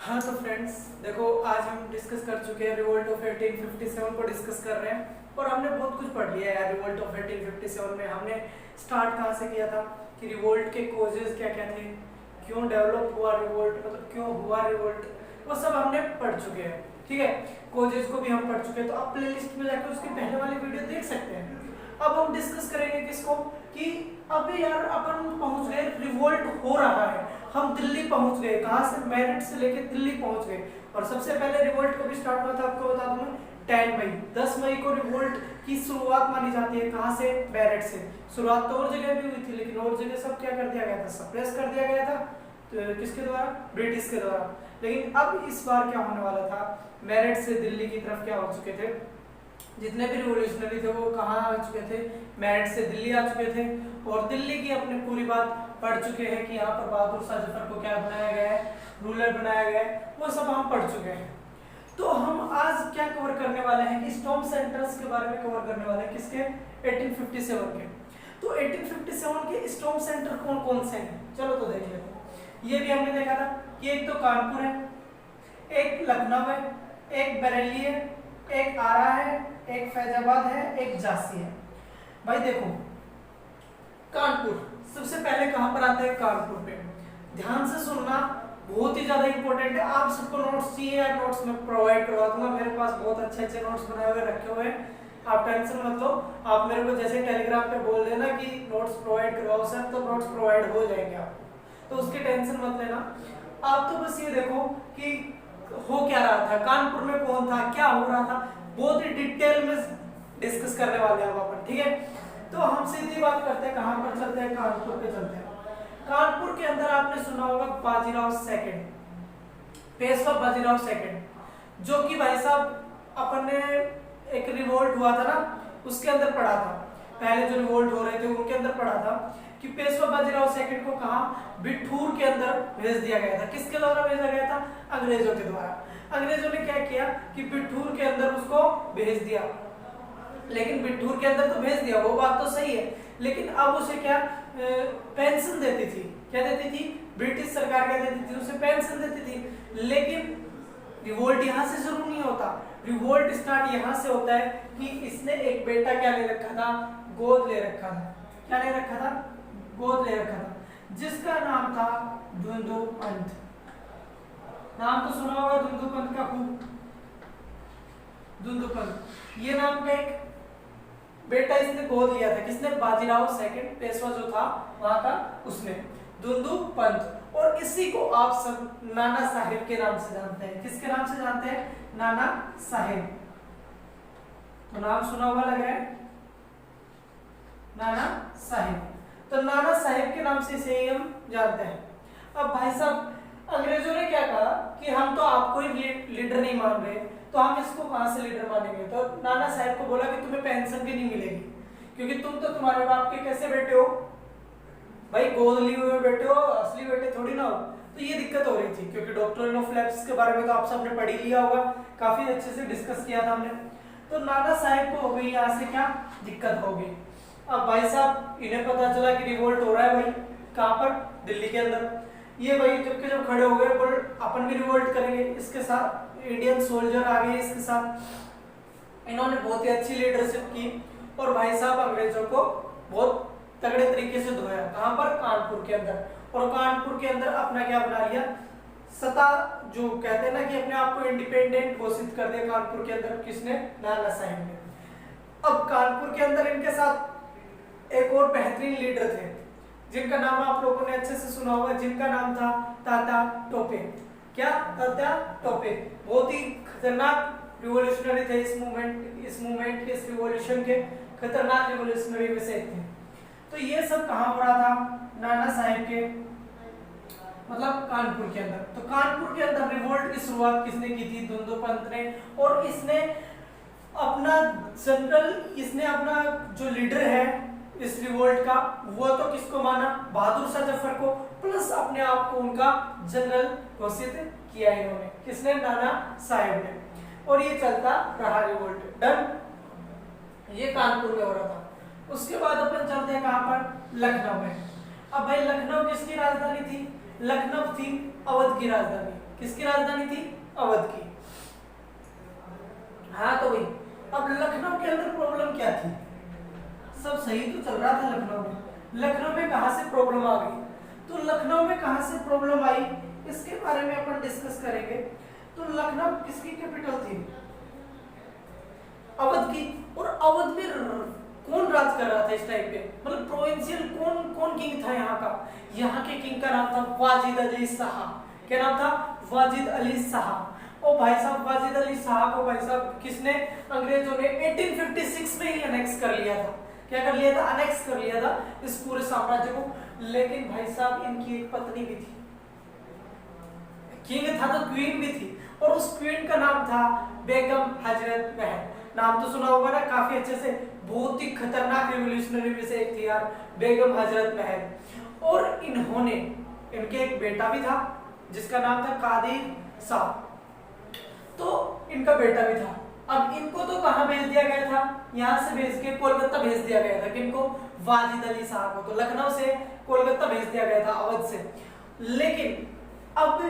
हाँ तो फ्रेंड्स देखो, आज हम डिस्कस कर चुके हैं रिवोल्ट ऑफ 1857 को डिस्कस कर रहे हैं और हमने बहुत कुछ पढ़ लिया है यार। रिवोल्ट ऑफ 1857 में हमने स्टार्ट कहाँ से किया था कि रिवोल्ट के कोजेस क्या क्या थे, क्यों डेवलप हुआ रिवोल्ट, मतलब क्यों हुआ रिवोल्ट, वो सब हमने पढ़ चुके हैं। ठीक है, कोजेस को भी हम पढ़ चुके हैं, तो आप प्लेलिस्ट में जाकर उसकी पहले वाली वीडियो देख सकते हैं। अब हम डिस्कस करेंगे किसको कि अभी यार अपन पहुंच गए, रिवोल्ट हो रहा है, हम दिल्ली पहुंच गए। कहां से? मेरठ से लेके दिल्ली पहुंच गए। और सबसे पहले रिवोल्ट कभी स्टार्ट हुआ था आपको बता दूं मैं, 10 मई 10 मई को रिवोल्ट की शुरुआत मानी जाती है। कहां से? मेरठ से। शुरुआत तो और जगह भी हुई थी, लेकिन और जगह सब क्या कर दिया गया था, सप्रेस कर दिया गया था। तो किसके द्वारा? ब्रिटिश के द्वारा। लेकिन अब इस बार क्या होने वाला था, मेरठ से दिल्ली की तरफ क्या हो चुके थे, जितने भी रिवोल्यूशनरी थे वो कहाँ आ चुके थे, मेरठ से दिल्ली आ चुके थे। और दिल्ली की अपने पूरी बात पढ़ चुके हैं कि यहाँ पर बहादुर शाह जफर को क्या बनाया गया है, रूलर बनाया गया है, वो सब हम पढ़ चुके हैं। तो हम आज क्या कवर करने वाले हैं कि स्टॉर्म सेंटर्स के बारे में कवर करने वाले हैं। किसके? 1857 के। तो 1857 के स्टॉर्म सेंटर कौन कौन से हैं, चलो तो देख लेते हैं। ये भी हमने देखा था कि एक तो कानपुर है, एक लखनऊ है, एक बरेली है, एक आरा है, एक फैजाबाद है, एक झांसी है। भाई देखो, कानपुर सबसे पहले कहां पर आते हैं? कानपुर पे। ध्यान से सुनना, बहुत ही ज्यादा इंपॉर्टेंट है। आप सबको नोट्स चाहिए या नोट्स में प्रोवाइड करवा दूंगा, मेरे पास बहुत अच्छे अच्छे नोट्स बनाए हुए रखे हुए हैं, आप टेंशन मत लो। आप मेरे को जैसे टेलीग्राम पे बोल देना कि नोट्स प्रोवाइड करवाओ सर, तो नोट्स प्रोवाइड हो जाएंगे आपको, तो उसकी टेंशन मत लेना। आप तो बस ये देखो कि हो क्या रहा था, कानपुर में कौन था, क्या हो रहा था, बहुत ही डिटेल में डिस्कस करने वाले हैं अपन। ठीक है, तो हम सीधी बात करते हैं, कहां पर चलते हैं? कानपुर पे चलते हैं। कानपुर के अंदर आपने सुना होगा बाजीराव सेकंड, पेशवा बाजीराव सेकंड, जो कि भाई साहब अपन ने एक रिवोल्ट हुआ था ना, उसके अंदर पढ़ा था। पहले जो रिवोल्ट हो रहे थे उनके अंदर पढ़ा था कि पेशवा बाजीराव सेकंड को कहा बिठूर के अंदर भेज दिया गया था। किसके द्वारा भेजा गया था? अंग्रेजों के द्वारा। अंग्रेजों ने क्या किया कि बिठूर के अंदर उसको भेज दिया। लेकिन बिठूर के अंदर तो भेज दिया, वो बात तो सही है, लेकिन अब उसे क्या पेंशन देती थी, क्या देती थी? ब्रिटिश सरकार क्या देती थी? उसे पेंशन देती थी। लेकिन रिवोल्ट यहां से शुरू नहीं होता, रिवोल्ट स्टार्ट यहां से होता है कि इसने एक बेटा क्या ले रखा था? गोद ले रखा था। क्या ले रखा था? गोद ले रखा था, जिसका नाम था धुंधु पंत। नाम तो सुना होगा धुंधु पंत का खूब, धुंधु पंत, ये नाम का एक बेटा इसने गोद लिया था। किसने? बाजीराव सेकंड, पेशवा जो था वहां का, उसने, धुंधु पंत। और इसी को आप सब नाना साहेब के नाम से जानते हैं। किसके नाम से जानते हैं? नाना साहेब। तो नाम सुना हुआ लग रहा है, नाना साहेब। तो नाना साहेब के नाम से इसे हम जानते हैं। अब भाई साहब अंग्रेजों ने क्या कहा कि हम तो आपको ही लीडर नहीं मान रहे, तो हम इसको कहां से लीडर मानेंगे? तो नाना साहेब को बोला कि तुम्हें पेंशन भी नहीं मिलेगी, क्योंकि तुम तो तुम्हारे बाप के कैसे बेटे हो भाई, गोद लिए हुए बेटे हो, असली बेटे थोड़ी ना हो। तो ये दिक्कत हो रही थी, क्योंकि डॉक्ट्रिन ऑफ लैप्स के बारे में तो आप सबने पढ़ ही लिया होगा, काफी अच्छे से डिस्कस किया था हमने। तो नाना साहेब को हो गई यहाँ से क्या दिक्कत हो गई। अब भाई साहब इन्हें पता चला कि रिवोल्ट हो रहा है भाई, कहाँ पर? दिल्ली के अंदर। ये भाई जब खड़े हो गए, बोल अपन भी रिवोल्ट करेंगे। इसके साथ इंडियन सोल्जर आ गए इसके साथ, इन्होंने बहुत ही अच्छी लीडरशिप की और भाई साहब अंग्रेजों को बहुत तगड़े तरीके से धोया। कहां पर? कानपुर के अंदर। और कानपुर के अंदर अपना क्या बना लिया, सत्ता, जो कहते हैं ना कि अपने आप को इंडिपेंडेंट घोषित कर दिया कानपुर के अंदर। किसने? नाना साहेब ने। अब कानपुर के अंदर इनके साथ एक और बेहतरीन लीडर थे, जिनका नाम आप लोगों ने अच्छे से सुना होगा, जिनका नाम था तात्या टोपे। क्या? तात्या टोपे। बहुत ही खतरनाक रिवोल्यूशनरी थे इस मूवमेंट के, इस रिवोल्यूशन के खतरनाक रिवोल्यूशनरी में से थे। तो ये सब कहां हो रहा था? नाना साहेब के, मतलब कानपुर के अंदर। तो कानपुर के अंदर रिवोल्ट की शुरुआत किसने की थी? धुंधु पंत ने। और इसने अपना जनरल, इसने अपना जो लीडर है इस रिवोल्ट का, वो तो किसको माना? बहादुर शाह जफर को, प्लस अपने आप को उनका जनरल घोषित किया इन्होंने। किसने? नाना साहेब ने। और ये चलता रहा रिवोल्ट। डन, ये कानपुर में हो रहा था। उसके बाद अपन चलते हैं कहां पर? लखनऊ में। अब भाई लखनऊ किसकी राजधानी थी? लखनऊ थी अवध की राजधानी। किसकी राजधानी थी? अवध की। हाँ तो भाई अब लखनऊ के अंदर प्रॉब्लम क्या थी? सब सही तो चल रहा था लखनऊ में, लखनऊ में कहां से प्रॉब्लम आ गई? तो लखनऊ में कहां से प्रॉब्लम आई इसके बारे में अपन डिस्कस करेंगे। तो लखनऊ किसकी कैपिटल थी? अवध की। और अवध में कौन राज कर रहा था इस टाइम पे? मतलब प्रोविंशियल कौन कौन किंग था यहाँ का? यहाँ के किंग का नाम था वाजिद अली शाह। क्या नाम था? वाजिद अली शाह। ओ भाई साहब वाजिद अली शाह को भाई साहब किसने? अंग्रेजों ने 1856 में ही अनेक्स कर लिया था। क्या कर लिया था? अनेक्स कर लिया था इस पूरे साम्राज्य को। लेकिन भाई साहब इनकी एक पत्नी भी थी, किंग था तो क्वीन भी थी, और उस क्वीन का नाम था बेगम हजरत महल। नाम तो सुना होगा ना काफी अच्छे से, बहुत ही खतरनाक रिवॉल्यूशनरी में से एक थी यार बेगम हजरत महल। और इन्होंने, इनके एक बेटा भी था जिसका नाम था कादिर शाह, तो इनका बेटा भी था। अब इनको तो कहां भेज दिया गया था? यहां से भेज के कोलकाता भेज दिया गया था। किनको? वाजिद अली शाह को। तो लखनऊ से कोलकाता भेज दिया गया था, अवध से। लेकिन अब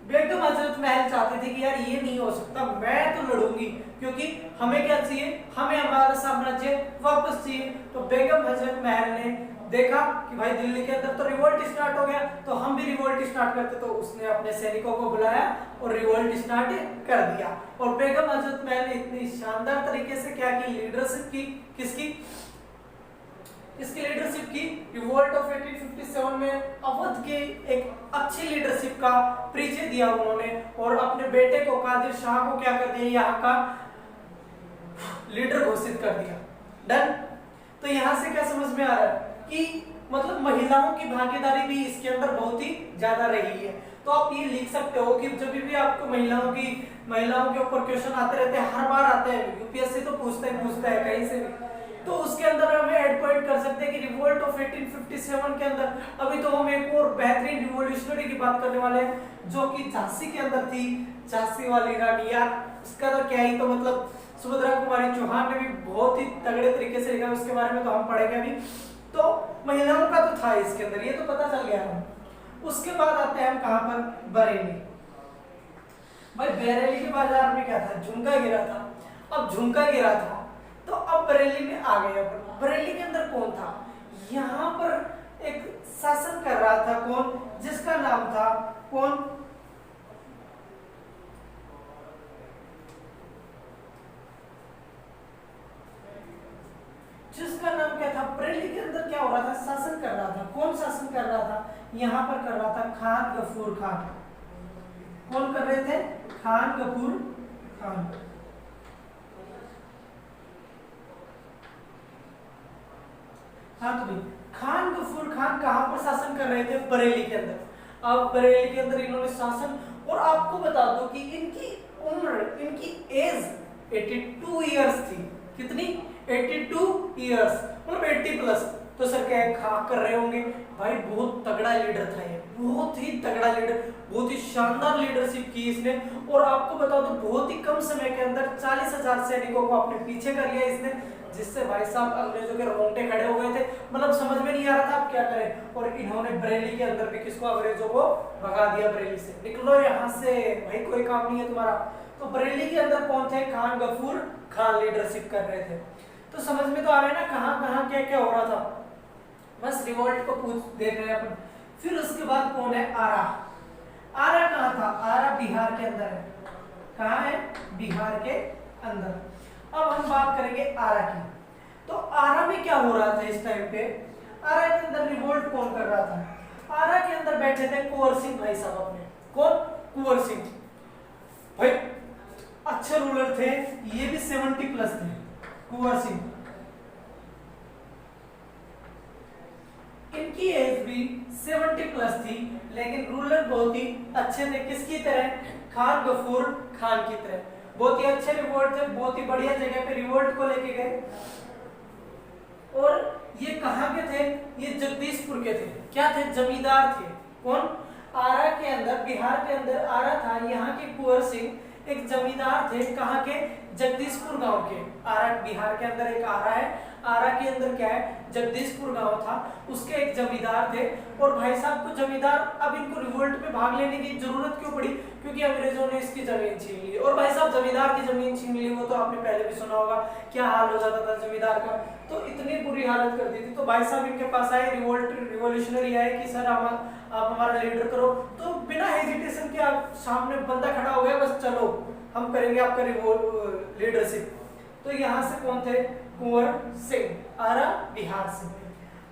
बेगम हजरत महल चाहते थे कि यार ये नहीं हो सकता, मैं तो लड़ूंगी, क्योंकि हमें क्या चाहिए? हमें हमारा साम्राज्य वापस चाहिए। तो बेगम हजरत महल ने देखा कि भाई दिल्ली के अंदर तो रिवोल्ट स्टार्ट हो गया, तो हम भी रिवोल्ट स्टार्ट करते। तो उसने अपने सैनिकों को बुलाया और रिवोल्ट स्टार्ट कर दिया। और बेगम हजरत महल ने इतनी शानदार तरीके से क्या की? लीडरशिप की। किसकी? इसकी लीडरशिप की। रिवोल्ट ऑफ 1857 में अवध के एक अच्छी लीडरशिप का परिचय दिया उन्होंने, और अपने बेटे को कादिर शाह को क्या कर दिया? यहाँ का लीडर घोषित कर दिया। डन। तो यहाँ से क्या समझ में आ रहा है कि मतलब महिलाओं की भागीदारी भी इसके अंदर बहुत ही ज्यादा रही है। तो आप ये लिख सकते हो कि जब भी आपको महिलाओं के ऊपर क्वेश्चन आते रहते हैं, हर बार आते हैं, यूपीएससी तो पूछता है कहीं से भी, तो उसके अंदर हम ऐड पॉइंट कर सकते हैं कि रिवोल्ट ऑफ 1857 के अंदर अभी तो हम एक और बेहतरीन रिवॉल्यूशनरी की बात करने वाले हैं जो कि झांसी के अंदर थी। झांसी वाली रानी यार, उसका तो क्या ही, तो मतलब सुभद्रा कुमारी चौहान ने भी बहुत ही तगड़े तरीके से लिखा, उसके बारे में तो हम पढ़ेंगे अभी। तो महिलाओं का तो था इसके अंदर, ये तो पता चल गया है। उसके बाद आते हैं हम कहां पर? बरेली। भाई बरेली के बाजार में क्या था? झुमका गिरा था। अब झुमका गिरा था तो अब बरेली में आ गए अपन। बरेली के अंदर कौन था? यहाँ पर एक शासन कर रहा था कौन? जिसका नाम था कौन? जिसका नाम क्या था? बरेली के अंदर क्या हो रहा था? शासन कर रहा था। कौन शासन कर रहा था? यहाँ पर कर रहा था खान गफूर खान। कौन कर रहे थे? खान गफूर खान। हाँ तो भाई खान गफूर खान कहां पर शासन कर रहे थे? बरेली के अंदर। अब बरेली के अंदर इन्होंने शासन, और आपको बता दो कि इनकी उम्र, इनकी एज 82 इयर्स थी। कितनी? 82 इयर्स, मतलब 80 प्लस। तो सर क्या खा कर रहे होंगे? भाई बहुत तगड़ा लीडर था ये, बहुत ही तगड़ा लीडर, बहुत ही शानदार लीडरशिप की इसने। और आपको बता दो बहुत ही कम समय के अंदर 40,000 सैनिकों को अपने पीछे कर लिया इसने, जिससे भाई साहब अंग्रेजों के रोंगटे खड़े हो गए थे। मतलब समझ में नहीं आ रहा था अब क्या करें। और इन्होंने बरेली के अंदर भी किसको? अंग्रेजों को भगा दिया बरेली से। निकलो यहाँ से भाई, कोई काम नहीं है तुम्हारा। तो बरेली के अंदर कौन थे? खान गफूर खान लीडरशिप कर रहे थे। तो समझ में तो आ रहा है ना कहाँ कहाँ क्या क्या हो रहा था। बस रिवोल्ट को पूछ देख रहे हैं अपन। फिर उसके बाद कौन है? आरा। आरा कहाँ था? आरा बिहार के अंदर है। कहाँ है? बिहार के अंदर। अब हम बात करेंगे आरा की। तो आरा में क्या हो रहा था इस टाइम पे? आरा के अंदर रिवोल्ट कौन कर रहा था? आरा के अंदर बैठे थे कुंवर सिंह भाई साहब अपने। कौन? कुंवर सिंह भाई, अच्छे रूलर थे, ये भी 70 प्लस थे कुंवर सिंह। इनकी एज भी 70 प्लस थी, लेकिन रूलर बहुत ही अच्छे थे। किसकी तरह? खान गफूर खान की तरह। बहुत ही अच्छे रिवोल्ट थे, बहुत ही बढ़िया जगह पे रिवोल्ट को लेके गए। और ये कहाँ के थे? ये जगदीशपुर के थे। क्या थे? जमींदार थे। कौन? आरा के अंदर, बिहार के अंदर आरा था। यहाँ के कुंवर सिंह एक जमींदार थे। कहाँ के? जगदीशपुर गांव के। आरा बिहार के अंदर एक आरा है। आरा के अंदर क्या है? जगदीशपुर गांव था, उसके एक जमींदार थे और भाई साहब को जमींदार, अब इनको रिवोल्ट में भाग लेने की जरूरत क्यों पड़ी, क्योंकि अंग्रेजों ने इसकी जमीन छीन ली। और भाई साहब जमींदार की जमीन छीन ली, वो तो आपने पहले भी सुना होगा क्या हाल हो जाता था जमींदार का, तो इतनी बुरी हालत कर दी थी। तो भाई साहब इनके पास आए, रिवोल्यूशनरी आए कि सर आप हमारा लीडर करो। तो बिना हेजिटेशन के आप सामने बंदा खड़ा हो गया, बस चलो हम करेंगे आपका लीडरशिप। तो यहाँ से कौन थे, कुंवर सिंह, आरा बिहार से।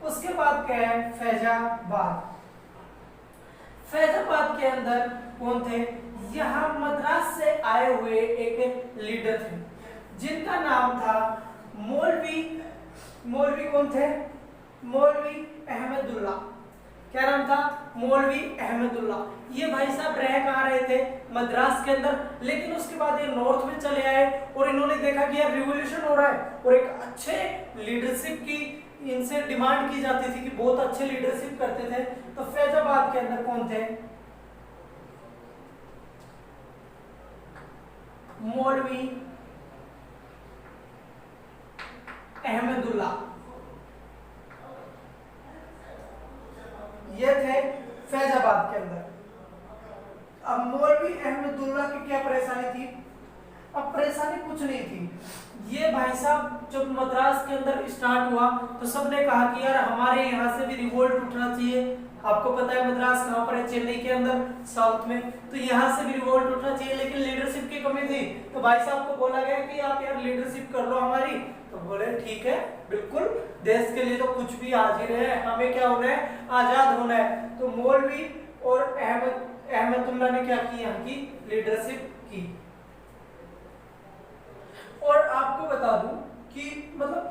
उसके बाद क्या है, फैजाबाद। फैजाबाद के अंदर कौन थे, यहाँ मद्रास से आए हुए एक लीडर थे जिनका नाम था मौलवी कौन थे, मौलवी अहमदुल्ला। क्या नाम था, मौलवी अहमदुल्ला। ये भाई साहब रह कहाँ रहे थे, मद्रास के अंदर, लेकिन उसके बाद ये नॉर्थ में चले आए और इन्होंने देखा कि यार रिवॉल्यूशन हो रहा है और एक अच्छे लीडरशिप की इनसे डिमांड की जाती थी कि बहुत अच्छे लीडरशिप करते थे। तो फैजाबाद के अंदर कौन थे, मौलवी अहमदुल्ला, ये थे फैजाबाद के अंदर। अब मौलवी अहमदुल्ला की क्या परेशानी थी, अब परेशानी कुछ नहीं थी। ये भाई साहब जब मद्रास के अंदर स्टार्ट हुआ तो सबने कहा कि यार हमारे यहाँ से भी रिवोल्ट उठना चाहिए। आपको पता है मद्रास कहाँ पर है, चेन्नई के अंदर साउथ में, तो यहाँ से भी रिवोल्ट उठना चाहिए, लेकिन लीडरशिप की कमी थी। तो भाई साहब को बोला गया कि आप यार लीडरशिप कर लो हमारी। तो बोले ठीक है, बिल्कुल, देश के लिए तो कुछ भी हाजिर है, हमें क्या होना है, आजाद होना है। तो मौलवी और अहमदुल्ला ने क्या की, यहाँ की लीडरशिप की। और आपको बता दूं कि मतलब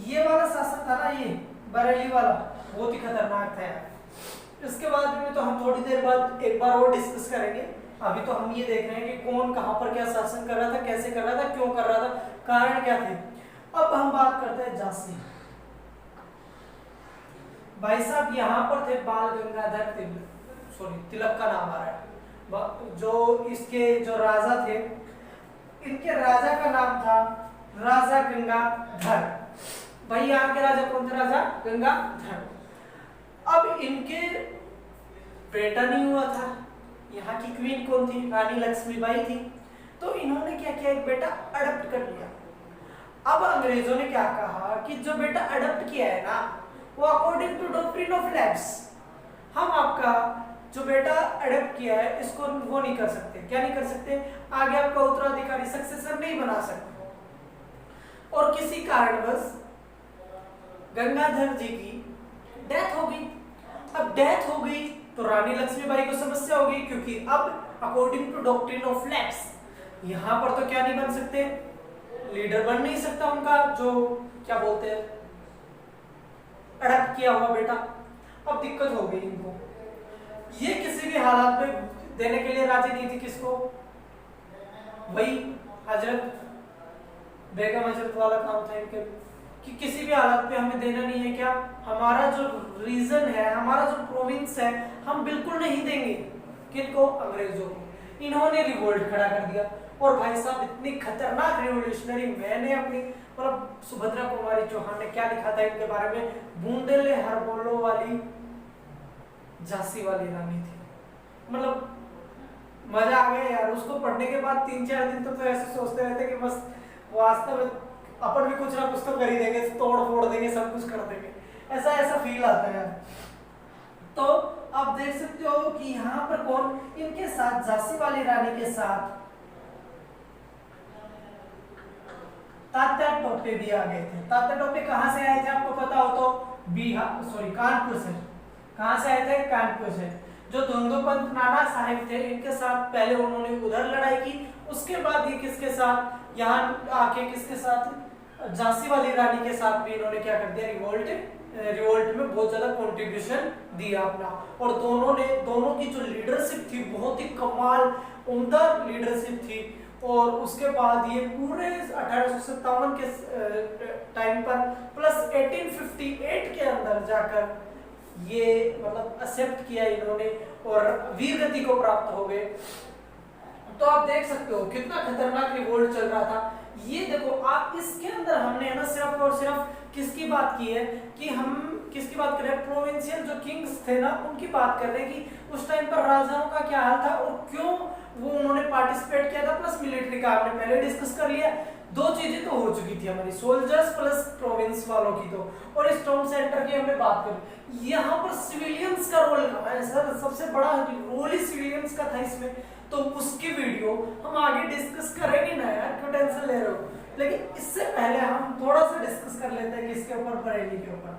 ये वाला शासक था ना, ये बरेली वाला, बहुत ही खतरनाक था यार। इसके बाद में तो हम थोड़ी देर बाद एक बार और डिस्कस करेंगे। अभी तो हम ये देख रहे हैं कि कौन कहां पर क्या शासन कर रहा था, कैसे कर रहा था, क्यों कर रहा था, कारण क्या थे। अब हम बात करते हैं झांसी। भाई साहब यहाँ पर थे बाल गंगाधर तिलक का नाम आ रहा है, जो इसके जो राजा थे, इनके राजा का नाम था राजा गंगाधर। भाई यहाँ के राजा कौन थे, राजा गंगाधर। अब इनके बेटा नहीं हुआ था, यहाँ की क्वीन कौन थी, रानी लक्ष्मीबाई थी। तो इन्होंने क्या किया, एक बेटा अडॉप्ट कर लिया। अब अंग्रेजों ने क्या कहा कि जो बेटा अडॉप्ट किया है ना, वो according to doctrine of lapse, हम आपका जो बेटा अडॉप्ट किया है इसको वो नहीं कर सकते। क्या नहीं कर सकते, आगे आपका उत्तराधिकारी सक्सेसर नहीं बना सकते। और किसी कारणवश गंगाधर जी की डेथ हो गई। अब डेथ हो गई तो रानी लक्ष्मीबाई को समस्या हो गई, क्योंकि अब according to doctrine of lapse यहाँ पर तो क्या नहीं बन सकते, लीडर बन नहीं सकता उनका जो क्या बोलते हैं अडॉप्ट किया हुआ बेटा। अब दिक्कत हो गई इनको, ये किसी भी हालात में देने के लिए राजी नहीं थी किसको, वही हजरत बेगम हजरत वाला काम था इनके, कि किसी भी हालत पे हमें देना नहीं है, क्या हमारा जो रीजन है, हमारा जो प्रोविंस है, हम बिल्कुल नहीं देंगे। किनको, अंग्रेजों को। इन्होंने रिवोल्ट खड़ा कर दिया। और भाई साहब इतनी खतरनाक रिवोल्यूशनरी, मैंने अपनी मतलब सुभद्रा कुमारी चौहान ने क्या लिखा था इनके बारे में, बूंदेले हर बोलो वाली झांसी वाली रानी थी। मतलब मजा आ गया यार, उसको पढ़ने के बाद 3-4 दिन तो ऐसे सोचते रहते कि बस वास्तव में अपन भी कुछ ना कुछ तो कर ही देंगे, तोड़ फोड़ देंगे, सब कुछ कर देंगे, ऐसा फील आता है। तो आप देख सकते हो कि यहाँ पर कौन, इनके साथ झांसी वाली रानी के साथ तात्या टोपे भी आ गए थे। तात्या टोपे कहाँ से आए थे आपको पता हो तो, कानपुर से। कहाँ से आए थे, कानपुर से। जो धुंधुपंत नाना साहिब थे, इनके साथ पहले उन्होंने उधर लड़ाई की, उसके बाद ये किसके साथ यहाँ आके किसके साथ, झांसी वाली रानी के साथ भी इन्होंने क्या कर दिया, रिवोल्ट में बहुत ज्यादा कंट्रीब्यूशन दिया अपना। और दोनों की जो लीडरशिप थी बहुत ही कमाल उम्दा लीडरशिप थी। और उसके बाद ये पूरे 1857 के टाइम पर प्लस 1858 के अंदर जाकर ये मतलब एक्सेप्ट किया इन्होंने और वीर गति को प्राप्त हो गए। तो आप देख सकते हो कितना खतरनाक रिवोल्ट चल रहा था। ये देखो आप, इसके अंदर हमने है ना सिर्फ और सिर्फ किसकी बात की है कि हम किसकी बात कर रहे हैं, प्रोविंशियल जो किंग्स थे ना उनकी बात कर रहे हैं कि उस टाइम पर राजाओं का क्या हाल था और क्यों वो उन्होंने पार्टिसिपेट किया था, प्लस मिलिट्री का हमने पहले डिस्कस कर लिया। दो चीजें तो हो चुकी थी हमारी, सोल्जर्स प्लस प्रोविंस वालों की तो, और स्टॉर्म सेंटर की हमने बात करी। यहाँ पर सिविलियंस का रोल कहाँ है सर, सबसे बड़ा रोल ही सिविलियंस का था इसमें, तो उसकी वीडियो हम आगे डिस्कस करेंगे ना यार, क्यों टेंशन ले रहे हो। लेकिन इससे पहले हम थोड़ा सा डिस्कस कर लेते हैं किसके ऊपर, बरेली के ऊपर।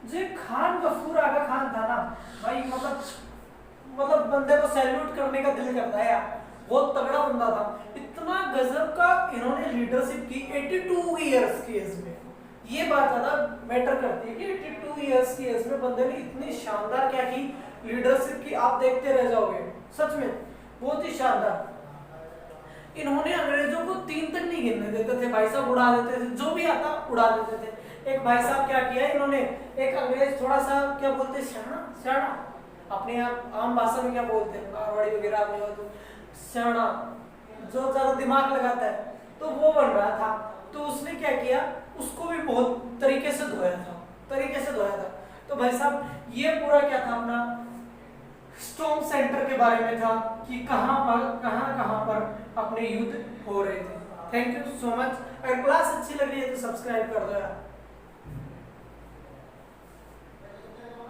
जो खान गफूर आगा खान था ना भाई, मतलब बंदे को सैल्यूट करने का दिल करता है यार, बहुत तगड़ा बंदा था। इतना गजब का इन्होंने लीडरशिप की 82 इयर्स की एज में, ये बात ज्यादा मैटर करती है कि 82 इयर्स की एज में बंदे ने इतनी शानदार क्या की लीडरशिप की, आप देखते रह जाओगे सच में, बहुत ही शानदार। इन्होंने अंग्रेजों को 3 तक नहीं गिनने देते थे भाई साहब, उड़ा देते थे, जो भी आता उड़ा देते थे। एक भाई साहब क्या किया इन्होंने, एक अंग्रेज थोड़ा सा क्या बोलते हैं, सियाना, अपने आम भाषा में क्या बोलते हैं, मारवाड़ी वगैरह में हो तो सियाना, जो ज्यादा दिमाग लगाता है, तो वो बन रहा था। तो उसने क्या किया, उसको भी बहुत तरीके से धोया था। तो भाई साहब ये पूरा क्या था अपना स्टॉर्म सेंटर के बारे में था कि कहां पर अपने युद्ध हो रहे थे। Thank you so much. अगर क्लास अच्छी लग रही है तो सब्सक्राइब कर दो यार।